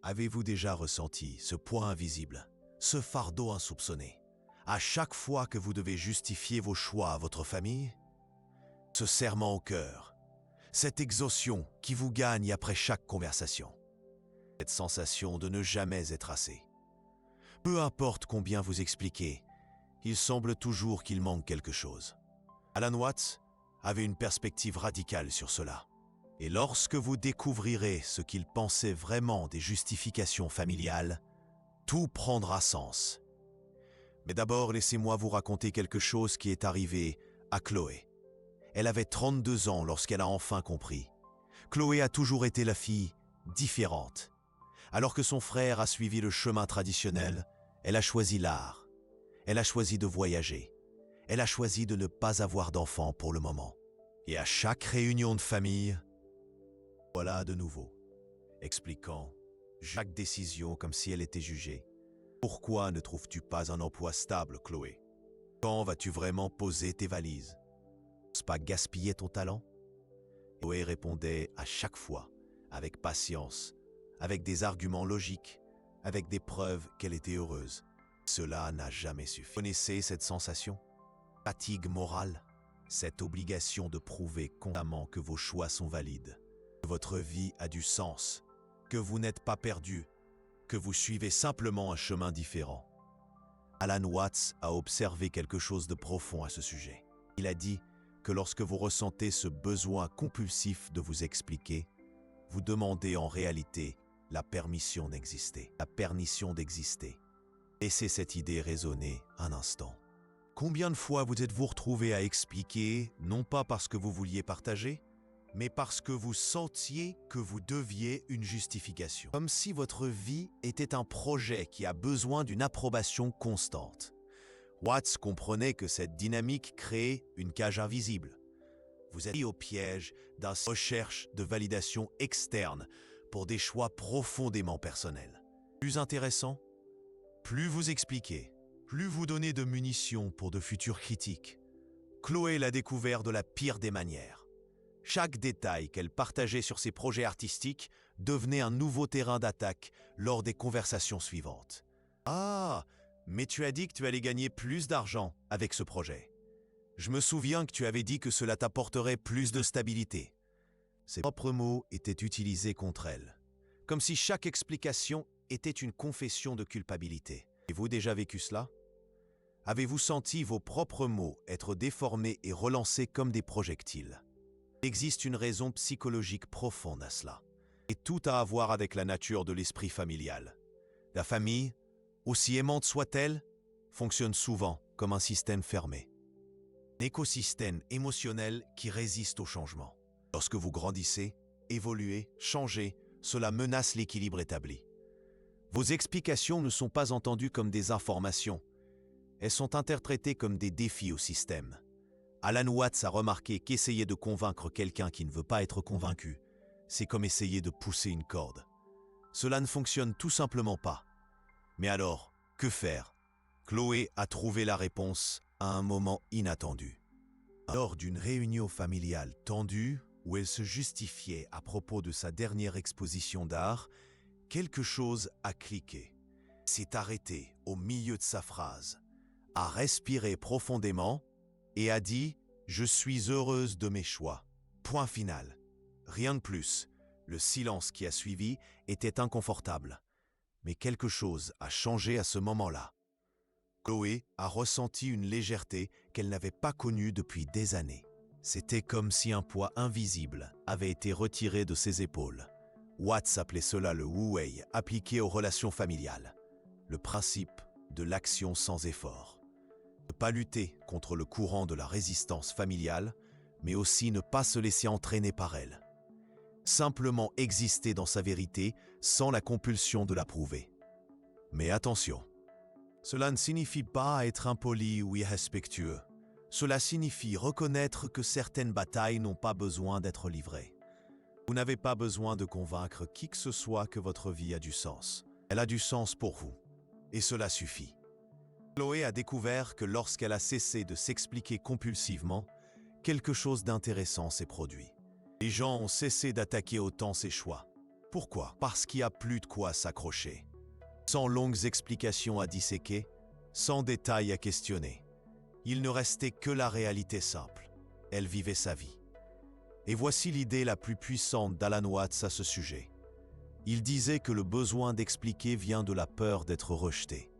Avez-vous déjà ressenti ce poids invisible, ce fardeau insoupçonné, à chaque fois que vous devez justifier vos choix à votre famille? Ce serrement au cœur, cette exhaustion qui vous gagne après chaque conversation, cette sensation de ne jamais être assez. Peu importe combien vous expliquez, il semble toujours qu'il manque quelque chose. Alan Watts avait une perspective radicale sur cela. Et lorsque vous découvrirez ce qu'il pensait vraiment des justifications familiales, tout prendra sens. Mais d'abord, laissez-moi vous raconter quelque chose qui est arrivé à Chloé. Elle avait 32 ans lorsqu'elle a enfin compris. Chloé a toujours été la fille différente. Alors que son frère a suivi le chemin traditionnel, elle a choisi l'art. Elle a choisi de voyager. Elle a choisi de ne pas avoir d'enfants pour le moment. Et à chaque réunion de famille, voilà de nouveau, expliquant chaque décision comme si elle était jugée. Pourquoi ne trouves-tu pas un emploi stable, Chloé? Quand vas-tu vraiment poser tes valises? N'oses pas gaspiller ton talent? Chloé répondait à chaque fois, avec patience, avec des arguments logiques, avec des preuves qu'elle était heureuse. Cela n'a jamais suffi. Connaissez cette sensation? Fatigue morale, cette obligation de prouver constamment que vos choix sont valides, que votre vie a du sens, que vous n'êtes pas perdu, que vous suivez simplement un chemin différent. Alan Watts a observé quelque chose de profond à ce sujet. Il a dit que lorsque vous ressentez ce besoin compulsif de vous expliquer, vous demandez en réalité la permission d'exister. La permission d'exister. Laissez cette idée résonner un instant. Combien de fois vous êtes-vous retrouvé à expliquer, non pas parce que vous vouliez partager, mais parce que vous sentiez que vous deviez une justification. Comme si votre vie était un projet qui a besoin d'une approbation constante. Watts comprenait que cette dynamique créait une cage invisible. Vous êtes pris au piège d'une recherche de validation externe pour des choix profondément personnels. Plus intéressant, plus vous expliquez, plus vous donnez de munitions pour de futures critiques. Chloé l'a découvert de la pire des manières. Chaque détail qu'elle partageait sur ses projets artistiques devenait un nouveau terrain d'attaque lors des conversations suivantes. « Ah, mais tu as dit que tu allais gagner plus d'argent avec ce projet. Je me souviens que tu avais dit que cela t'apporterait plus de stabilité. » Ses propres mots étaient utilisés contre elle, comme si chaque explication était une confession de culpabilité. Avez-vous déjà vécu cela? Avez-vous senti vos propres mots être déformés et relancés comme des projectiles? Il existe une raison psychologique profonde à cela. Et tout a à voir avec la nature de l'esprit familial. La famille, aussi aimante soit-elle, fonctionne souvent comme un système fermé. Un écosystème émotionnel qui résiste au changement. Lorsque vous grandissez, évoluez, changez, cela menace l'équilibre établi. Vos explications ne sont pas entendues comme des informations. Elles sont interprétées comme des défis au système. Alan Watts a remarqué qu'essayer de convaincre quelqu'un qui ne veut pas être convaincu, c'est comme essayer de pousser une corde. Cela ne fonctionne tout simplement pas. Mais alors, que faire? Chloé a trouvé la réponse à un moment inattendu. Lors d'une réunion familiale tendue, où elle se justifiait à propos de sa dernière exposition d'art, quelque chose a cliqué. S'est arrêté au milieu de sa phrase, a respiré profondément et a dit « Je suis heureuse de mes choix ». Point final. Rien de plus. Le silence qui a suivi était inconfortable. Mais quelque chose a changé à ce moment-là. Chloé a ressenti une légèreté qu'elle n'avait pas connue depuis des années. C'était comme si un poids invisible avait été retiré de ses épaules. Watts appelait cela le wu-wei appliqué aux relations familiales. Le principe de l'action sans effort. Ne pas lutter contre le courant de la résistance familiale, mais aussi ne pas se laisser entraîner par elle. Simplement exister dans sa vérité sans la compulsion de la prouver. Mais attention, cela ne signifie pas être impoli ou irrespectueux. Cela signifie reconnaître que certaines batailles n'ont pas besoin d'être livrées. Vous n'avez pas besoin de convaincre qui que ce soit que votre vie a du sens. Elle a du sens pour vous. Et cela suffit. Chloé a découvert que lorsqu'elle a cessé de s'expliquer compulsivement, quelque chose d'intéressant s'est produit. Les gens ont cessé d'attaquer autant ses choix. Pourquoi? Parce qu'il n'y a plus de quoi s'accrocher. Sans longues explications à disséquer, sans détails à questionner. Il ne restait que la réalité simple. Elle vivait sa vie. Et voici l'idée la plus puissante d'Alan Watts à ce sujet. Il disait que le besoin d'expliquer vient de la peur d'être rejeté.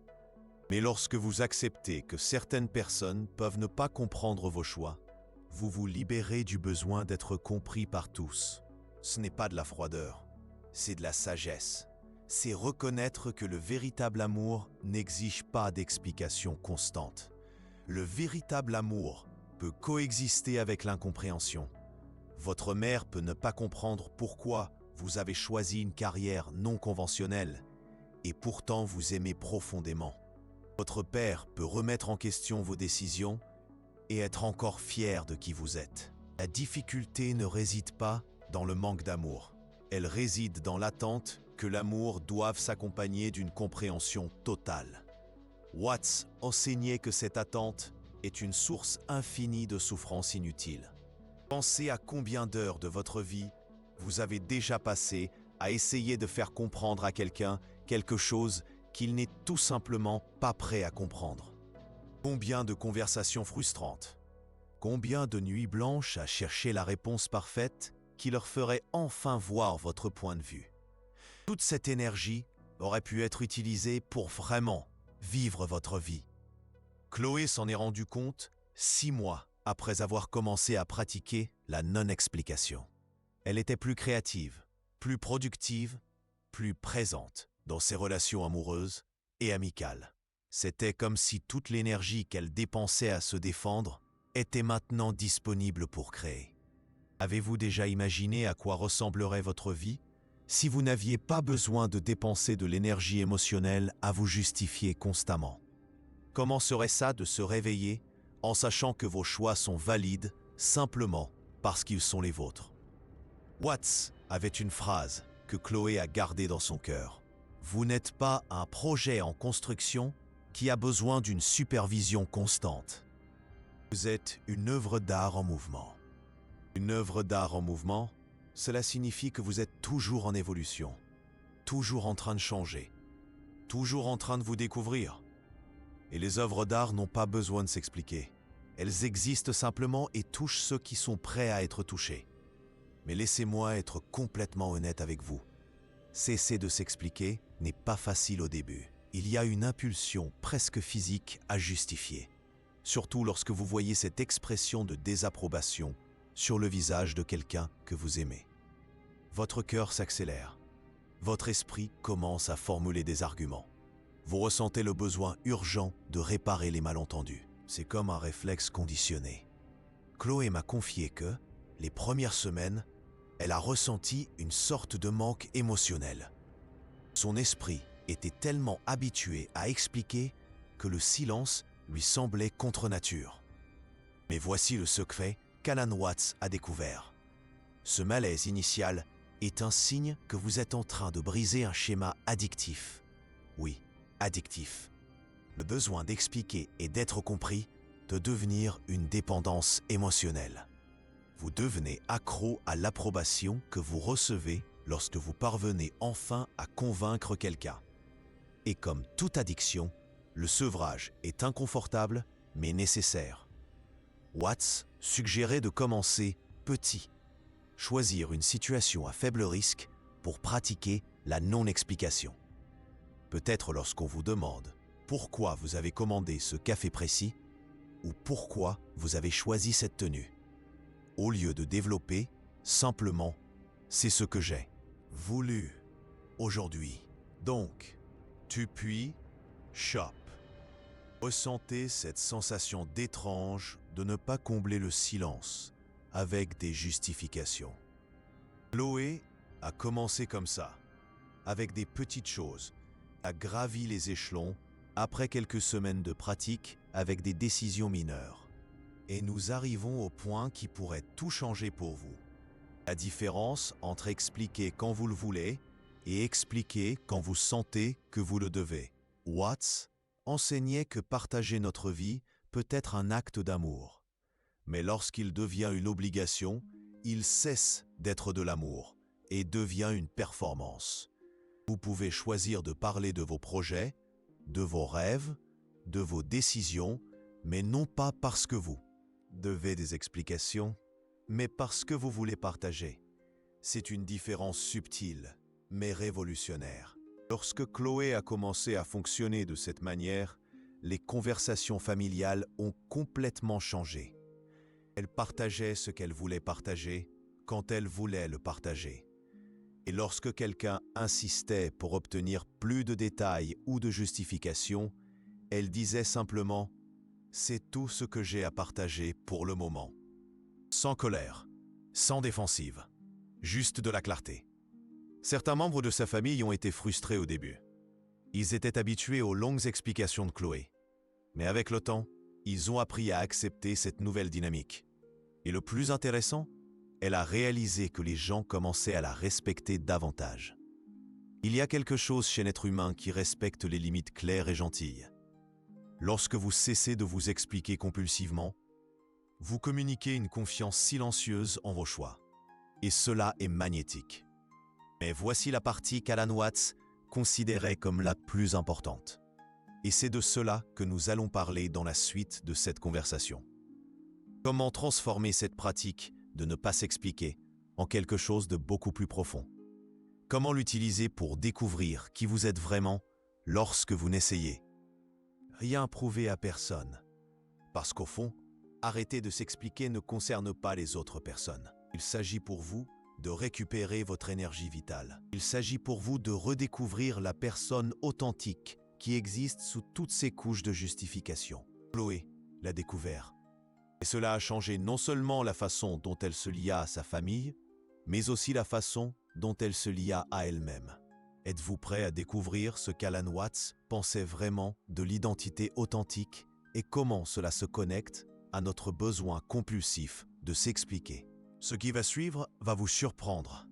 Mais lorsque vous acceptez que certaines personnes peuvent ne pas comprendre vos choix, vous vous libérez du besoin d'être compris par tous. Ce n'est pas de la froideur, c'est de la sagesse. C'est reconnaître que le véritable amour n'exige pas d'explication constante. Le véritable amour peut coexister avec l'incompréhension. Votre mère peut ne pas comprendre pourquoi vous avez choisi une carrière non conventionnelle et pourtant vous aimez profondément. Votre père peut remettre en question vos décisions et être encore fier de qui vous êtes. La difficulté ne réside pas dans le manque d'amour. Elle réside dans l'attente que l'amour doive s'accompagner d'une compréhension totale. Watts enseignait que cette attente est une source infinie de souffrance inutile. Pensez à combien d'heures de votre vie vous avez déjà passé à essayer de faire comprendre à quelqu'un quelque chose qu'il n'est tout simplement pas prêt à comprendre. Combien de conversations frustrantes, combien de nuits blanches à chercher la réponse parfaite qui leur ferait enfin voir votre point de vue. Toute cette énergie aurait pu être utilisée pour vraiment vivre votre vie. Chloé s'en est rendue compte 6 mois après avoir commencé à pratiquer la non-explication. Elle était plus créative, plus productive, plus présente dans ses relations amoureuses et amicales. C'était comme si toute l'énergie qu'elle dépensait à se défendre était maintenant disponible pour créer. Avez-vous déjà imaginé à quoi ressemblerait votre vie si vous n'aviez pas besoin de dépenser de l'énergie émotionnelle à vous justifier constamment? Comment serait ça de se réveiller en sachant que vos choix sont valides simplement parce qu'ils sont les vôtres? Watts avait une phrase que Chloé a gardée dans son cœur. Vous n'êtes pas un projet en construction qui a besoin d'une supervision constante. Vous êtes une œuvre d'art en mouvement. Une œuvre d'art en mouvement, cela signifie que vous êtes toujours en évolution, toujours en train de changer, toujours en train de vous découvrir. Et les œuvres d'art n'ont pas besoin de s'expliquer. Elles existent simplement et touchent ceux qui sont prêts à être touchés. Mais laissez-moi être complètement honnête avec vous. Cesser de s'expliquer n'est pas facile au début. Il y a une impulsion presque physique à justifier. Surtout lorsque vous voyez cette expression de désapprobation sur le visage de quelqu'un que vous aimez. Votre cœur s'accélère. Votre esprit commence à formuler des arguments. Vous ressentez le besoin urgent de réparer les malentendus. C'est comme un réflexe conditionné. Chloé m'a confié que, les premières semaines, elle a ressenti une sorte de manque émotionnel. Son esprit était tellement habitué à expliquer que le silence lui semblait contre nature. Mais voici le secret qu'Alan Watts a découvert. Ce malaise initial est un signe que vous êtes en train de briser un schéma addictif. Oui, addictif. Le besoin d'expliquer et d'être compris de devenir une dépendance émotionnelle. Vous devenez accro à l'approbation que vous recevez lorsque vous parvenez enfin à convaincre quelqu'un. Et comme toute addiction, le sevrage est inconfortable mais nécessaire. Watts suggérait de commencer petit, choisir une situation à faible risque pour pratiquer la non-explication. Peut-être lorsqu'on vous demande pourquoi vous avez commandé ce café précis ou pourquoi vous avez choisi cette tenue. Au lieu de développer, simplement, c'est ce que j'ai voulu aujourd'hui. Donc, tu puis, chope. Ressentez cette sensation d'étrange de ne pas combler le silence avec des justifications. Chloé a commencé comme ça, avec des petites choses, a gravi les échelons après quelques semaines de pratique avec des décisions mineures. Et nous arrivons au point qui pourrait tout changer pour vous. La différence entre expliquer quand vous le voulez et expliquer quand vous sentez que vous le devez. Watts enseignait que partager notre vie peut être un acte d'amour. Mais lorsqu'il devient une obligation, il cesse d'être de l'amour et devient une performance. Vous pouvez choisir de parler de vos projets, de vos rêves, de vos décisions, mais non pas parce que vous devez des explications, mais parce que vous voulez partager. C'est une différence subtile, mais révolutionnaire. Lorsque Chloé a commencé à fonctionner de cette manière, les conversations familiales ont complètement changé. Elle partageait ce qu'elle voulait partager, quand elle voulait le partager. Et lorsque quelqu'un insistait pour obtenir plus de détails ou de justifications, elle disait simplement « C'est tout ce que j'ai à partager pour le moment ». Sans colère, sans défensive, juste de la clarté. Certains membres de sa famille ont été frustrés au début. Ils étaient habitués aux longues explications de Chloé. Mais avec le temps, ils ont appris à accepter cette nouvelle dynamique. Et le plus intéressant, elle a réalisé que les gens commençaient à la respecter davantage. Il y a quelque chose chez l'être humain qui respecte les limites claires et gentilles. Lorsque vous cessez de vous expliquer compulsivement, vous communiquez une confiance silencieuse en vos choix. Et cela est magnétique. Mais voici la partie qu'Alan Watts considérait comme la plus importante. Et c'est de cela que nous allons parler dans la suite de cette conversation. Comment transformer cette pratique de ne pas s'expliquer en quelque chose de beaucoup plus profond? Comment l'utiliser pour découvrir qui vous êtes vraiment lorsque vous n'essayez rien prouver à personne? Parce qu'au fond, arrêter de s'expliquer ne concerne pas les autres personnes. Il s'agit pour vous de récupérer votre énergie vitale. Il s'agit pour vous de redécouvrir la personne authentique qui existe sous toutes ces couches de justification. Chloé l'a découvert. Et cela a changé non seulement la façon dont elle se lia à sa famille, mais aussi la façon dont elle se lia à elle-même. Êtes-vous prêt à découvrir ce qu'Alan Watts pensait vraiment de l'identité authentique et comment cela se connecte à notre besoin compulsif de s'expliquer? Ce qui va suivre va vous surprendre.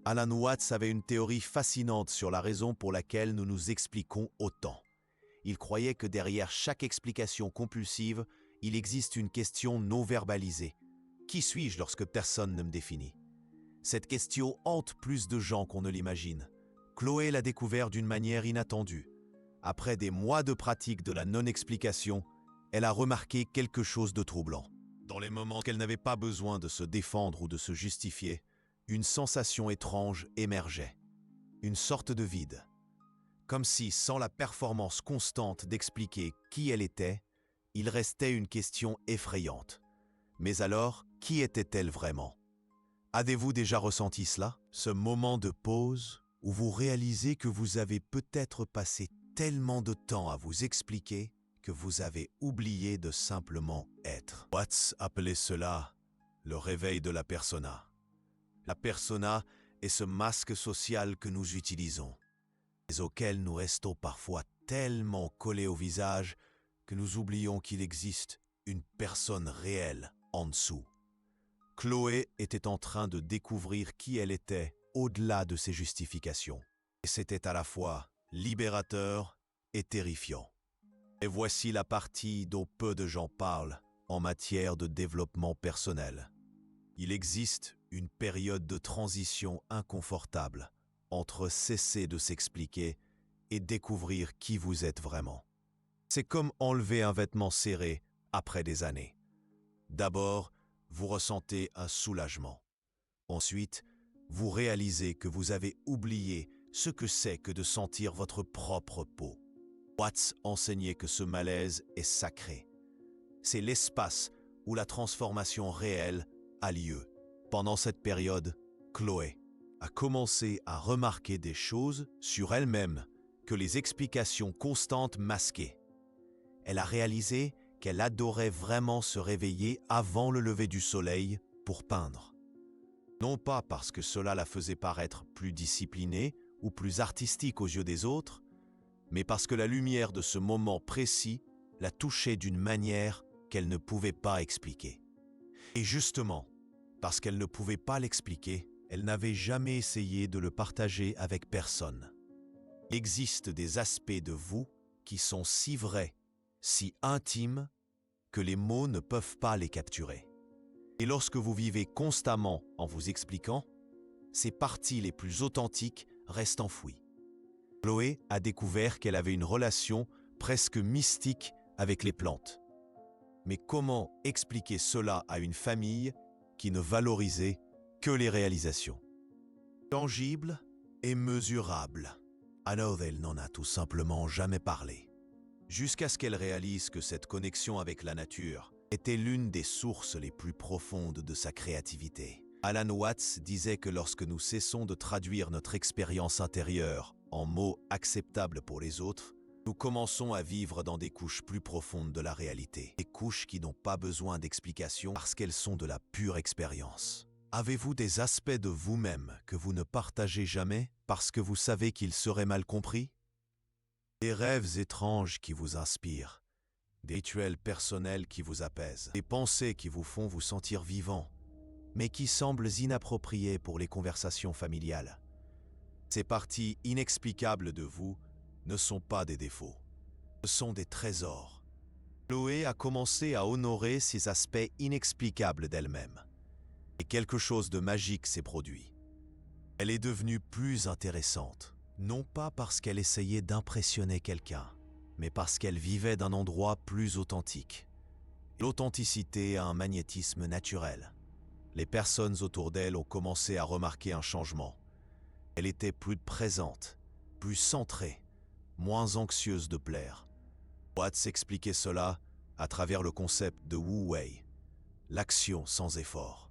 Alan Watts avait une théorie fascinante sur la raison pour laquelle nous nous expliquons autant. Il croyait que derrière chaque explication compulsive, il existe une question non verbalisée. Qui suis-je lorsque personne ne me définit? Cette question hante plus de gens qu'on ne l'imagine. Chloé l'a découvert d'une manière inattendue. Après des mois de pratique de la non-explication, elle a remarqué quelque chose de troublant. Dans les moments qu'elle n'avait pas besoin de se défendre ou de se justifier, une sensation étrange émergeait. Une sorte de vide. Comme si, sans la performance constante d'expliquer qui elle était, il restait une question effrayante. Mais alors, qui était-elle vraiment? Avez-vous déjà ressenti cela? Ce moment de pause où vous réalisez que vous avez peut-être passé tellement de temps à vous expliquer que vous avez oublié de simplement être. Watts appelait cela le réveil de la persona. La persona est ce masque social que nous utilisons, mais auquel nous restons parfois tellement collés au visage que nous oublions qu'il existe une personne réelle en dessous. Chloé était en train de découvrir qui elle était au-delà de ses justifications. Et c'était à la fois libérateur et terrifiant. Et voici la partie dont peu de gens parlent en matière de développement personnel. Il existe une période de transition inconfortable entre cesser de s'expliquer et découvrir qui vous êtes vraiment. C'est comme enlever un vêtement serré après des années. D'abord, vous ressentez un soulagement. Ensuite, vous réalisez que vous avez oublié ce que c'est que de sentir votre propre peau. Watts enseignait que ce malaise est sacré. C'est l'espace où la transformation réelle a lieu. Pendant cette période, Chloé a commencé à remarquer des choses sur elle-même que les explications constantes masquaient. Elle a réalisé qu'elle adorait vraiment se réveiller avant le lever du soleil pour peindre. Non pas parce que cela la faisait paraître plus disciplinée ou plus artistique aux yeux des autres, mais parce que la lumière de ce moment précis la touchait d'une manière qu'elle ne pouvait pas expliquer. Et justement, parce qu'elle ne pouvait pas l'expliquer, elle n'avait jamais essayé de le partager avec personne. Il existe des aspects de vous qui sont si vrais, si intimes, que les mots ne peuvent pas les capturer. Et lorsque vous vivez constamment en vous expliquant, ses parties les plus authentiques restent enfouies. Chloé a découvert qu'elle avait une relation presque mystique avec les plantes. Mais comment expliquer cela à une famille qui ne valorisait que les réalisations tangibles et mesurables? Annabelle n'en a tout simplement jamais parlé, jusqu'à ce qu'elle réalise que cette connexion avec la nature était l'une des sources les plus profondes de sa créativité. Alan Watts disait que lorsque nous cessons de traduire notre expérience intérieure en mots acceptables pour les autres, nous commençons à vivre dans des couches plus profondes de la réalité, des couches qui n'ont pas besoin d'explication parce qu'elles sont de la pure expérience. Avez-vous des aspects de vous-même que vous ne partagez jamais parce que vous savez qu'ils seraient mal compris? Des rêves étranges qui vous inspirent, des rituels personnels qui vous apaisent, des pensées qui vous font vous sentir vivant, mais qui semblent inappropriées pour les conversations familiales. Ces parties inexplicables de vous ne sont pas des défauts, ce sont des trésors. Chloé a commencé à honorer ces aspects inexplicables d'elle-même, et quelque chose de magique s'est produit. Elle est devenue plus intéressante, non pas parce qu'elle essayait d'impressionner quelqu'un, mais parce qu'elle vivait d'un endroit plus authentique. L'authenticité a un magnétisme naturel. Les personnes autour d'elle ont commencé à remarquer un changement. Elle était plus présente, plus centrée, moins anxieuse de plaire. Watts expliquait cela à travers le concept de Wu Wei, l'action sans effort.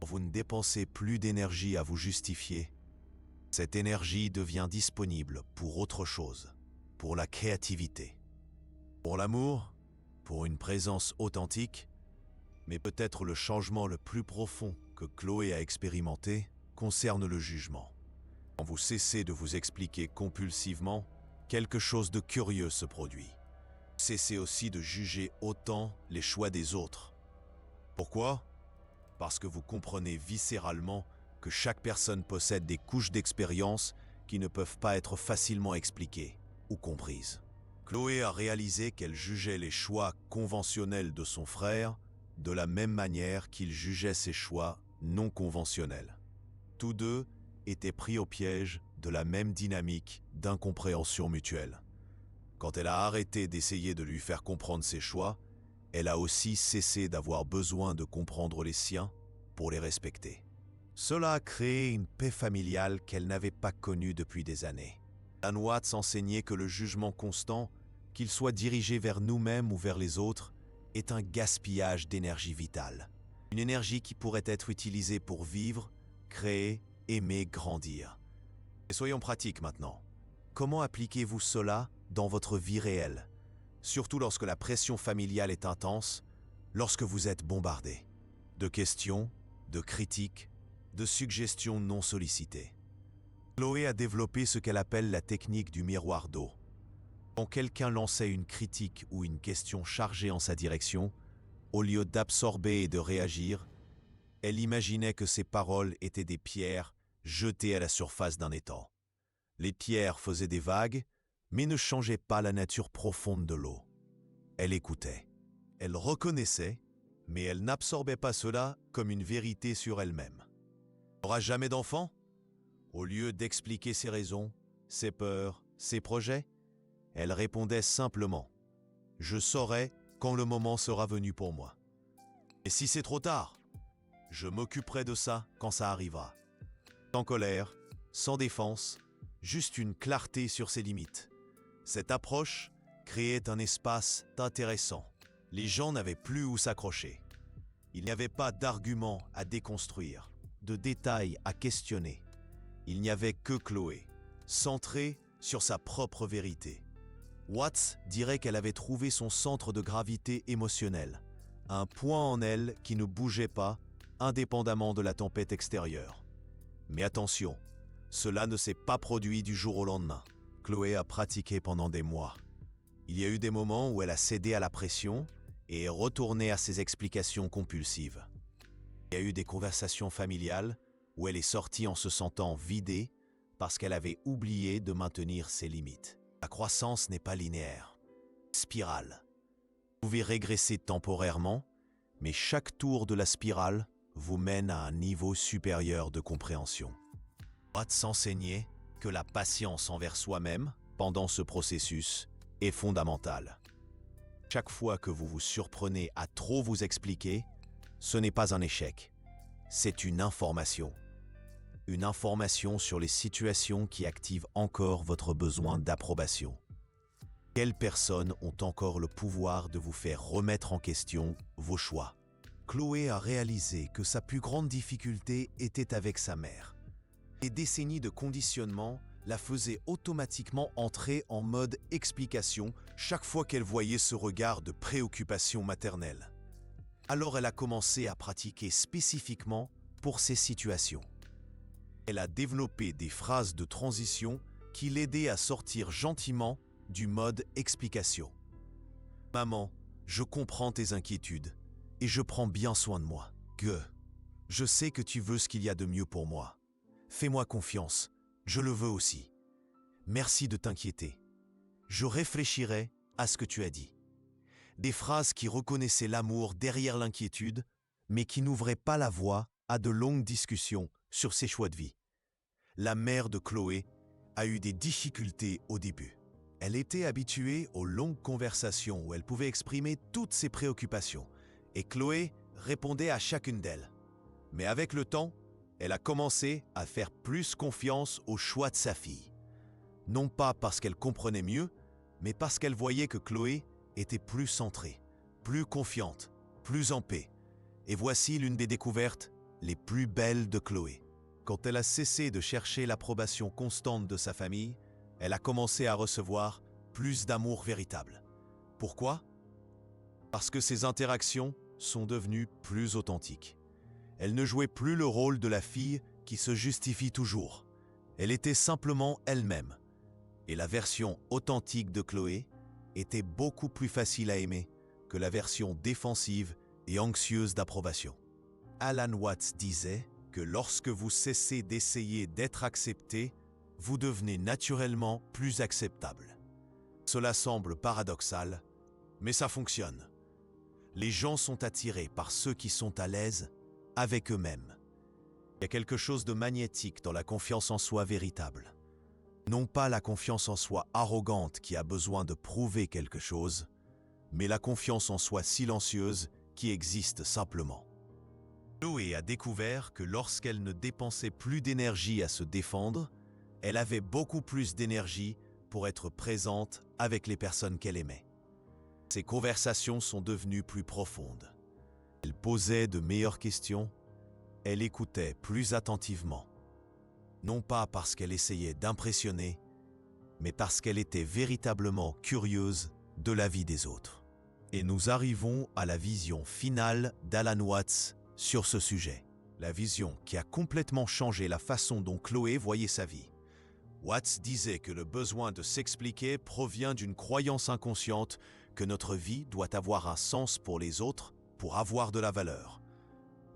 Vous ne dépensez plus d'énergie à vous justifier. Cette énergie devient disponible pour autre chose, pour la créativité, pour l'amour, pour une présence authentique, mais peut-être le changement le plus profond que Chloé a expérimenté concerne le jugement. Quand vous cessez de vous expliquer compulsivement, quelque chose de curieux se produit. Cessez aussi de juger autant les choix des autres. Pourquoi? Parce que vous comprenez viscéralement que chaque personne possède des couches d'expérience qui ne peuvent pas être facilement expliquées ou comprises. Chloé a réalisé qu'elle jugeait les choix conventionnels de son frère de la même manière qu'il jugeait ses choix non conventionnels. Tous deux étaient pris au piège de la même dynamique d'incompréhension mutuelle. Quand elle a arrêté d'essayer de lui faire comprendre ses choix, elle a aussi cessé d'avoir besoin de comprendre les siens pour les respecter. Cela a créé une paix familiale qu'elle n'avait pas connue depuis des années. Alan Watts enseignait que le jugement constant, qu'il soit dirigé vers nous-mêmes ou vers les autres, est un gaspillage d'énergie vitale. Une énergie qui pourrait être utilisée pour vivre, créer, aimer, grandir. Et soyons pratiques maintenant. Comment appliquez-vous cela dans votre vie réelle, surtout lorsque la pression familiale est intense, lorsque vous êtes bombardé de questions, de critiques, de suggestions non sollicitées? Chloé a développé ce qu'elle appelle la technique du miroir d'eau. Quand quelqu'un lançait une critique ou une question chargée en sa direction, au lieu d'absorber et de réagir, elle imaginait que ces paroles étaient des pierres jetées à la surface d'un étang. Les pierres faisaient des vagues, mais ne changeaient pas la nature profonde de l'eau. Elle écoutait, elle reconnaissait, mais elle n'absorbait pas cela comme une vérité sur elle-même. « N'aura jamais d'enfant ?» Au lieu d'expliquer ses raisons, ses peurs, ses projets, elle répondait simplement « Je saurai quand le moment sera venu pour moi. Et si c'est trop tard, je m'occuperai de ça quand ça arrivera. » Sans colère, sans défense, juste une clarté sur ses limites. Cette approche créait un espace intéressant. Les gens n'avaient plus où s'accrocher. Il n'y avait pas d'arguments à déconstruire, de détails à questionner. Il n'y avait que Chloé, centrée sur sa propre vérité. Watts dirait qu'elle avait trouvé son centre de gravité émotionnel, un point en elle qui ne bougeait pas, indépendamment de la tempête extérieure. Mais attention, cela ne s'est pas produit du jour au lendemain. Chloé a pratiqué pendant des mois. Il y a eu des moments où elle a cédé à la pression et est retournée à ses explications compulsives. Il y a eu des conversations familiales où elle est sortie en se sentant vidée parce qu'elle avait oublié de maintenir ses limites. La croissance n'est pas linéaire. Spirale. Vous pouvez régresser temporairement, mais chaque tour de la spirale vous mène à un niveau supérieur de compréhension. Watts enseignait que la patience envers soi-même, pendant ce processus, est fondamentale. Chaque fois que vous vous surprenez à trop vous expliquer, ce n'est pas un échec, c'est une information. Une information sur les situations qui activent encore votre besoin d'approbation. Quelles personnes ont encore le pouvoir de vous faire remettre en question vos choix? Chloé a réalisé que sa plus grande difficulté était avec sa mère. Les décennies de conditionnement la faisaient automatiquement entrer en mode explication chaque fois qu'elle voyait ce regard de préoccupation maternelle. Alors elle a commencé à pratiquer spécifiquement pour ces situations. Elle a développé des phrases de transition qui l'aidaient à sortir gentiment du mode explication. « Maman, je comprends tes inquiétudes et je prends bien soin de moi. Je sais que tu veux ce qu'il y a de mieux pour moi. Fais-moi confiance, je le veux aussi. Merci de t'inquiéter. Je réfléchirai à ce que tu as dit. » Des phrases qui reconnaissaient l'amour derrière l'inquiétude, mais qui n'ouvraient pas la voie à de longues discussions sur ses choix de vie. La mère de Chloé a eu des difficultés au début. Elle était habituée aux longues conversations où elle pouvait exprimer toutes ses préoccupations, et Chloé répondait à chacune d'elles. Mais avec le temps, elle a commencé à faire plus confiance aux choix de sa fille. Non pas parce qu'elle comprenait mieux, mais parce qu'elle voyait que Chloé était plus centrée, plus confiante, plus en paix. Et voici l'une des découvertes les plus belles de Chloé. Quand elle a cessé de chercher l'approbation constante de sa famille, elle a commencé à recevoir plus d'amour véritable. Pourquoi? Parce que ses interactions sont devenues plus authentiques. Elle ne jouait plus le rôle de la fille qui se justifie toujours. Elle était simplement elle-même. Et la version authentique de Chloé était beaucoup plus facile à aimer que la version défensive et anxieuse d'approbation. Alan Watts disait que lorsque vous cessez d'essayer d'être accepté, vous devenez naturellement plus acceptable. Cela semble paradoxal, mais ça fonctionne. Les gens sont attirés par ceux qui sont à l'aise avec eux-mêmes. Il y a quelque chose de magnétique dans la confiance en soi véritable. Non pas la confiance en soi arrogante qui a besoin de prouver quelque chose, mais la confiance en soi silencieuse qui existe simplement. Chloé a découvert que lorsqu'elle ne dépensait plus d'énergie à se défendre, elle avait beaucoup plus d'énergie pour être présente avec les personnes qu'elle aimait. Ses conversations sont devenues plus profondes. Elle posait de meilleures questions, elle écoutait plus attentivement. Non pas parce qu'elle essayait d'impressionner, mais parce qu'elle était véritablement curieuse de la vie des autres. Et nous arrivons à la vision finale d'Alan Watts sur ce sujet. La vision qui a complètement changé la façon dont Chloé voyait sa vie. Watts disait que le besoin de s'expliquer provient d'une croyance inconsciente que notre vie doit avoir un sens pour les autres pour avoir de la valeur.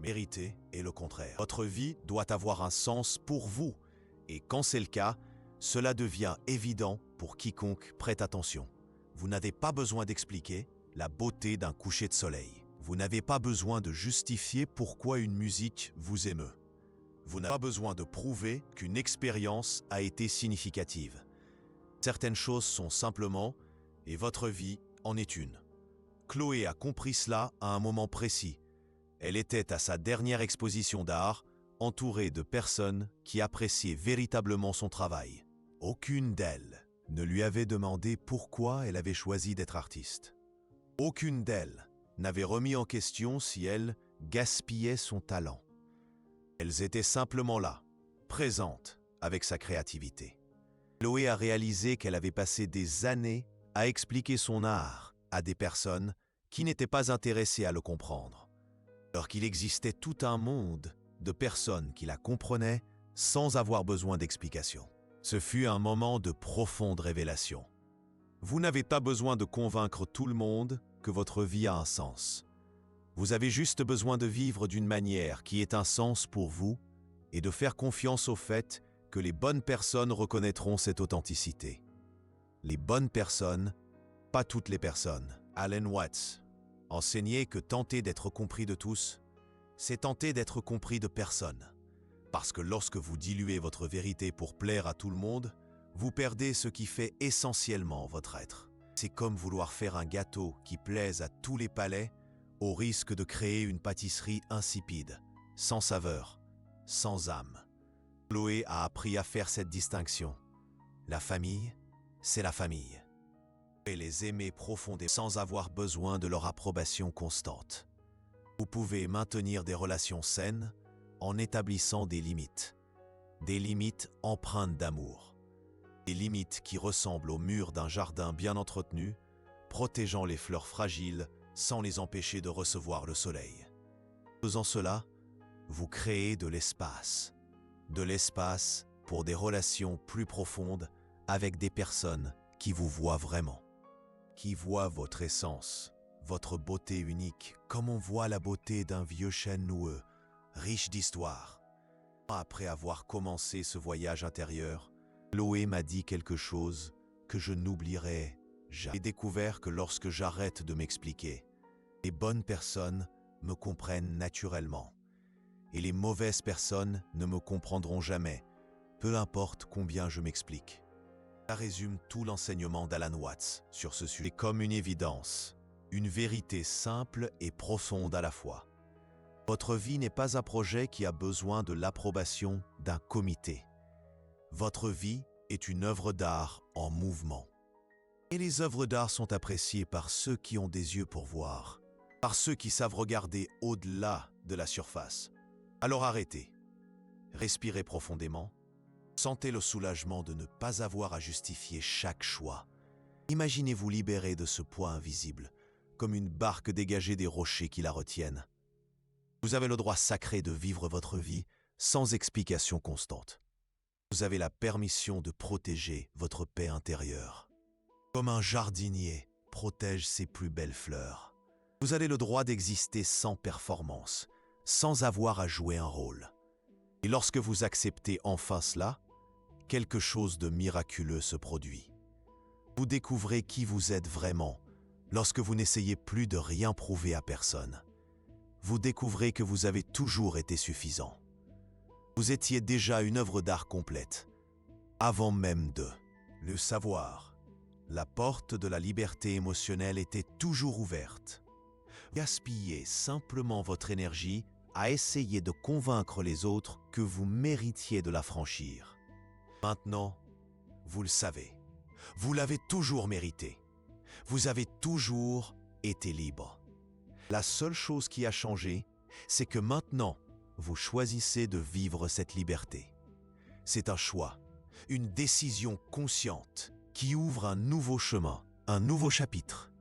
Mériter est le contraire. Votre vie doit avoir un sens pour vous, et quand c'est le cas, cela devient évident pour quiconque prête attention. Vous n'avez pas besoin d'expliquer la beauté d'un coucher de soleil. Vous n'avez pas besoin de justifier pourquoi une musique vous émeut. Vous n'avez pas besoin de prouver qu'une expérience a été significative. Certaines choses sont simplement, et votre vie en est une. Chloé a compris cela à un moment précis. Elle était à sa dernière exposition d'art, entourée de personnes qui appréciaient véritablement son travail. Aucune d'elles ne lui avait demandé pourquoi elle avait choisi d'être artiste. Aucune d'elles n'avait remis en question si elle gaspillait son talent. Elles étaient simplement là, présentes avec sa créativité. Chloé a réalisé qu'elle avait passé des années à expliquer son art à des personnes qui n'étaient pas intéressées à le comprendre, alors qu'il existait tout un monde de personnes qui la comprenaient sans avoir besoin d'explication. Ce fut un moment de profonde révélation. Vous n'avez pas besoin de convaincre tout le monde que votre vie a un sens. Vous avez juste besoin de vivre d'une manière qui ait un sens pour vous et de faire confiance au fait que les bonnes personnes reconnaîtront cette authenticité. Les bonnes personnes, pas toutes les personnes. Alan Watts enseignait que tenter d'être compris de tous, c'est tenter d'être compris de personne. Parce que lorsque vous diluez votre vérité pour plaire à tout le monde, vous perdez ce qui fait essentiellement votre être. C'est comme vouloir faire un gâteau qui plaise à tous les palais, au risque de créer une pâtisserie insipide, sans saveur, sans âme. Chloé a appris à faire cette distinction. La famille, c'est la famille. Et les aimer profondément sans avoir besoin de leur approbation constante. Vous pouvez maintenir des relations saines en établissant des limites empreintes d'amour, des limites qui ressemblent aux murs d'un jardin bien entretenu, protégeant les fleurs fragiles sans les empêcher de recevoir le soleil. Faisant cela, vous créez de l'espace pour des relations plus profondes avec des personnes qui vous voient vraiment, qui voient votre essence, votre beauté unique, comme on voit la beauté d'un vieux chêne noueux, riche d'histoire. Après avoir commencé ce voyage intérieur, Chloé m'a dit quelque chose que je n'oublierai jamais. J'ai découvert que lorsque j'arrête de m'expliquer, les bonnes personnes me comprennent naturellement. Et les mauvaises personnes ne me comprendront jamais, peu importe combien je m'explique. Ça résume tout l'enseignement d'Alan Watts sur ce sujet comme une évidence, une vérité simple et profonde à la fois. Votre vie n'est pas un projet qui a besoin de l'approbation d'un comité. Votre vie est une œuvre d'art en mouvement. Et les œuvres d'art sont appréciées par ceux qui ont des yeux pour voir, par ceux qui savent regarder au-delà de la surface. Alors arrêtez, respirez profondément, sentez le soulagement de ne pas avoir à justifier chaque choix. Imaginez-vous libéré de ce poids invisible, comme une barque dégagée des rochers qui la retiennent. Vous avez le droit sacré de vivre votre vie sans explication constante. Vous avez la permission de protéger votre paix intérieure. Comme un jardinier protège ses plus belles fleurs. Vous avez le droit d'exister sans performance, sans avoir à jouer un rôle. Et lorsque vous acceptez enfin cela, quelque chose de miraculeux se produit. Vous découvrez qui vous êtes vraiment lorsque vous n'essayez plus de rien prouver à personne. Vous découvrez que vous avez toujours été suffisant. Vous étiez déjà une œuvre d'art complète, avant même de le savoir. La porte de la liberté émotionnelle était toujours ouverte. Gaspillez simplement votre énergie à essayer de convaincre les autres que vous méritiez de la franchir. Maintenant, vous le savez, vous l'avez toujours mérité. Vous avez toujours été libre. La seule chose qui a changé, c'est que maintenant, vous choisissez de vivre cette liberté. C'est un choix, une décision consciente qui ouvre un nouveau chemin, un nouveau chapitre.